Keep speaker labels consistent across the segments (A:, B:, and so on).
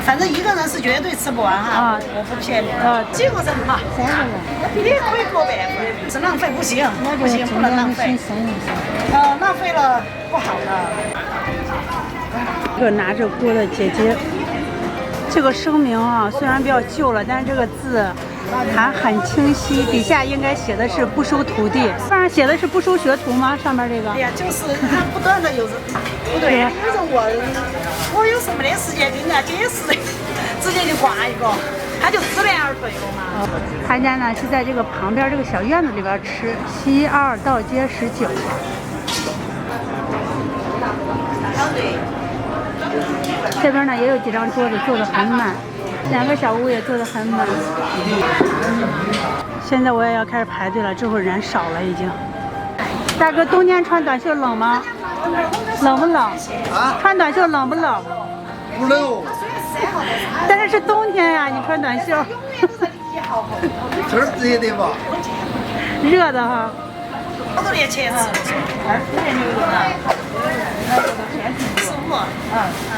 A: 反正一个人是绝对吃不完哈。
B: 啊，
A: 我不骗你。几个人哈？3个人。你可以过半份，是浪费不行，不行，不能浪费。浪费了不好的。
B: 这个拿着锅的姐姐，这个声明啊，虽然比较旧了，但是这个字还很清晰，底下应该写的是不收徒弟，上面写的是不收学徒吗？上面这个？
A: 对呀，就是他不断的有人，不对，有人问，我有时候没得时间跟人家解释的，直接就挂一个，他就知难而退了嘛。
B: 他家呢是在这个旁边这个小院子里边吃，西二道街19。这边呢也有几张桌子坐得很满，2个小屋也坐得很满。现在我也要开始排队了，这会儿人少了已经。大哥，冬天穿短袖冷吗？冷不冷？
C: 啊？
B: 穿短袖冷不冷？
C: 不冷。
B: 但是是冬天呀，你穿短袖。
C: 这儿热的吧？
B: 热的哈。
A: 好多年前是24年牛肉了。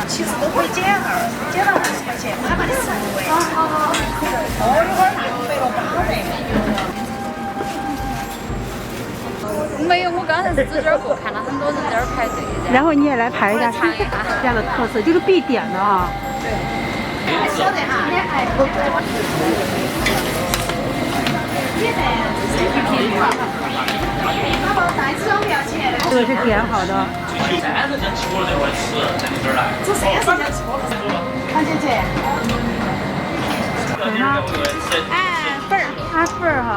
A: 其实都可以减到20块钱，妈妈的15位。一会儿那就肥了8位。
D: 没有，我刚才是指这儿过，看到很多人在这儿排队。
B: 然后你也来排一下，这样的特色就是必点的啊。
A: 对。晓得哈。
B: 这个是点好的。
E: 30斤起锅的会吃，在你这儿来。
A: 这30斤起锅的，唐姐姐。
B: 粉吗？
D: 哎，粉儿，
B: 粉儿哈。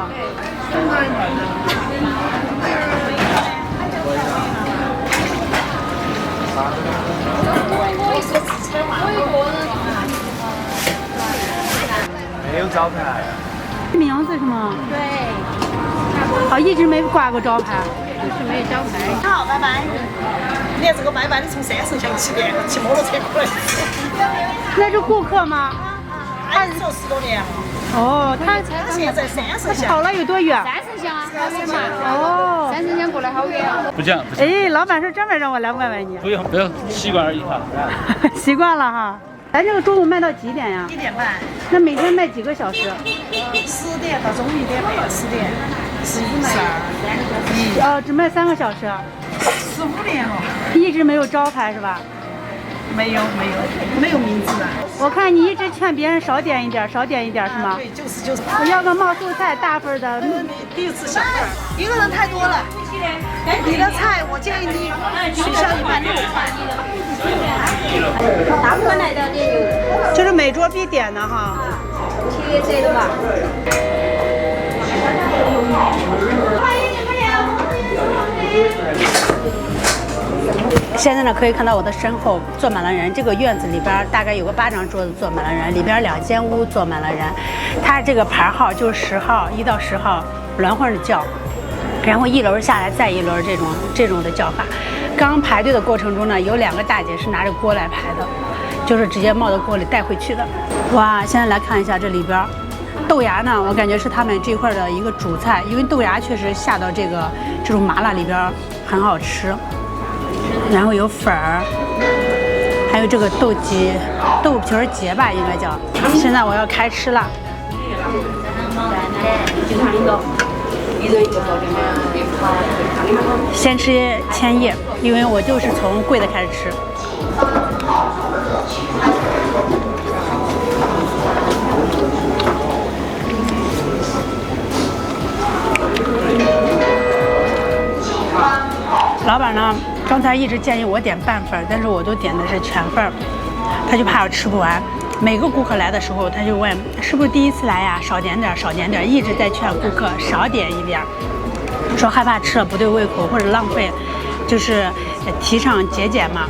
C: 没有招牌。
B: 名字是吗？
D: 对。
B: 好，一直没挂过招牌。
D: 就是没有招牌。
A: 好，拜拜。你看这个拜拜，你从30箱骑摩托车过来。
B: 那是顾客吗？
A: 他做10多年了。
B: 哦，他
A: 现在30箱。
B: 跑了有多远
D: ？30箱啊，好远嘛。
B: 哦
D: ，30箱过来好远啊。
E: 不讲。
B: 哎，老板是专门让我来问问你。
E: 不用，习惯而已哈。
B: 习惯了哈。咱这个中午卖到几点呀
A: 1点半。
B: 那每天卖几个小时
A: ？10点到中午1点半，10点、11、12、
B: 只卖3个小时。
A: 15年了。
B: 一直没有招牌是吧？
A: 没有名字的。
B: 我看你一直劝别人少点一点是吗？
A: 对，就是。
B: 我要个冒素菜大份的。
A: 第一次小份，一个人太多了。你的菜我建议你取消1盘肉饭。
D: 大部分来的点油。
B: 就是每桌必点的哈。
D: 7月1的吧。
B: 现在呢，可以看到我的身后坐满了人。这个院子里边大概有个8张桌子坐满了人，里边2间屋坐满了人。它这个牌号就是10号，1到10号轮换着叫，然后1轮下来再1轮这种的叫法。刚排队的过程中呢，有2个大姐是拿着锅来排的，就是直接冒到锅里带回去的。哇，现在来看一下这里边。豆芽呢，我感觉是他们这块的一个主菜，因为豆芽确实下到这种麻辣里边很好吃。然后有粉儿，还有这个豆皮儿结吧，应该叫。现在我要开吃了。先吃千叶，因为我就是从贵的开始吃。老板呢，刚才一直建议我点半份，但是我都点的是全份，他就怕我吃不完。每个顾客来的时候，他就问是不是第一次来呀？少点点，一直在劝顾客少点一点，说害怕吃了不对胃口或者浪费，就是提倡节俭嘛，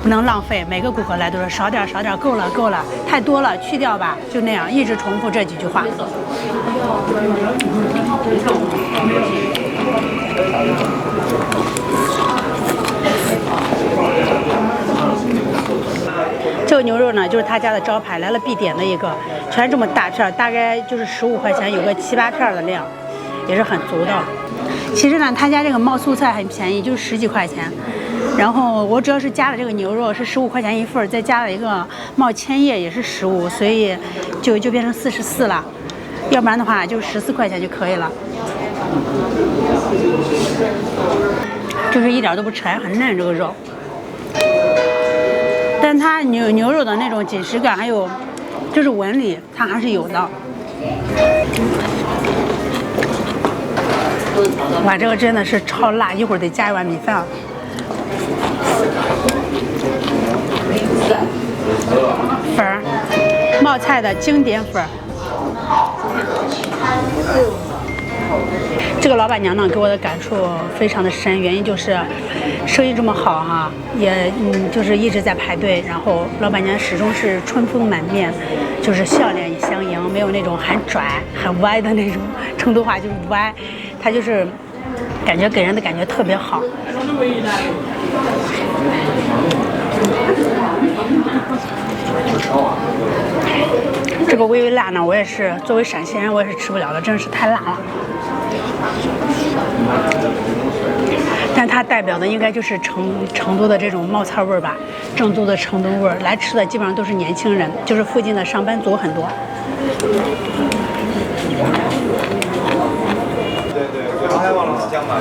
B: 不能浪费。每个顾客来都说少点，够了，太多了去掉吧，就那样一直重复这几句话。这个牛肉呢，就是他家的招牌，来了必点的一个，全这么大片，大概就是15块钱，有个7、8片的量，也是很足的。其实呢，他家这个冒素菜很便宜，就10几块钱。然后我主要是加了这个牛肉是15块钱一份，再加了一个冒千叶也是15，所以就变成44了。要不然的话就14块钱就可以了。就是一点都不柴，很嫩这个肉。但它牛肉的那种紧实感，还有就是纹理，它还是有的。哇，这个真的是超辣，一会儿得加一碗米饭。粉儿，冒菜的经典粉儿。这个老板娘呢给我的感触非常的深，原因就是生意这么好哈，也就是一直在排队，然后老板娘始终是春风满面，就是笑脸相迎，没有那种很拽很歪的那种，成都话就是歪，她就是感觉给人的感觉特别好。这个微微辣呢，我也是作为陕西人，我也是吃不了的，真是太辣了。但它代表的应该就是成都的这种冒菜味儿吧，正宗的成都味儿。来吃的基本上都是年轻人，就是附近的上班族很多。
F: 对，我还忘了讲嘛，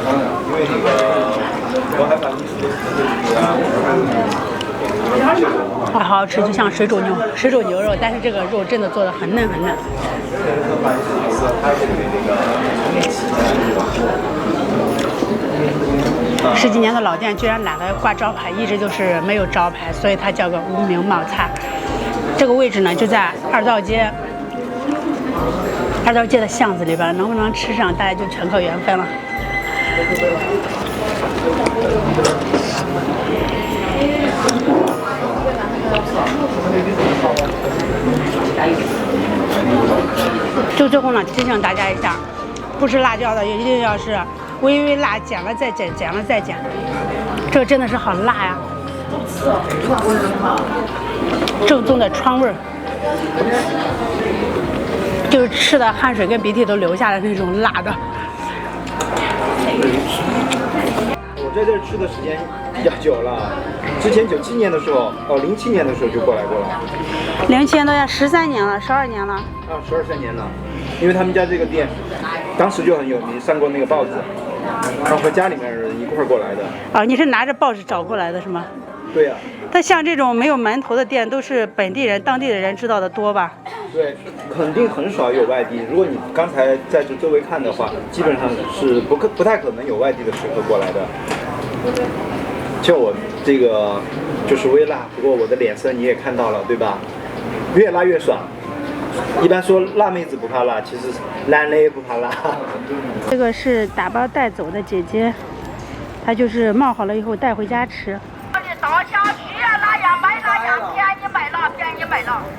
F: 因为那个我还把你
B: 好好吃，就像水煮牛肉，但是这个肉真的做的很嫩很嫩。十几年的老店居然懒得挂招牌，一直就是没有招牌，所以它叫个无名冒菜。这个位置呢就在二道街的巷子里边，能不能吃上，大家就全靠缘分了。就最后呢，提醒大家一下，不吃辣椒的也一定要是微微辣，减了再减，减了再减。这个真的是好辣呀，正宗的川味儿，就是吃的汗水跟鼻涕都流下来那种辣的。
F: 我在这儿吃的时间比较久了，之前97年的时候，07年的时候就过来过了。
B: 07年都要13年了，12年了。
F: 啊，12、13年了，因为他们家这个店当时就很有名，上过那个报纸，然后和家里面人一块儿过来的。
B: 哦，你是拿着报纸找过来的是吗？
F: 对呀。
B: 但像这种没有门头的店，都是本地人、当地的人知道的多吧？
F: 对，肯定很少有外地。如果你刚才在这周围看的话，基本上是不太可能有外地的食客过来的。像我这个就是微辣，不过我的脸色你也看到了，对吧？越辣越爽。一般说辣妹子不怕辣，其实辣妹也不怕辣。
B: 这个是打包带走的姐姐，她就是冒好了以后带回家吃。
G: 到小区啊，哪样买哪样，便宜卖了，便宜卖了。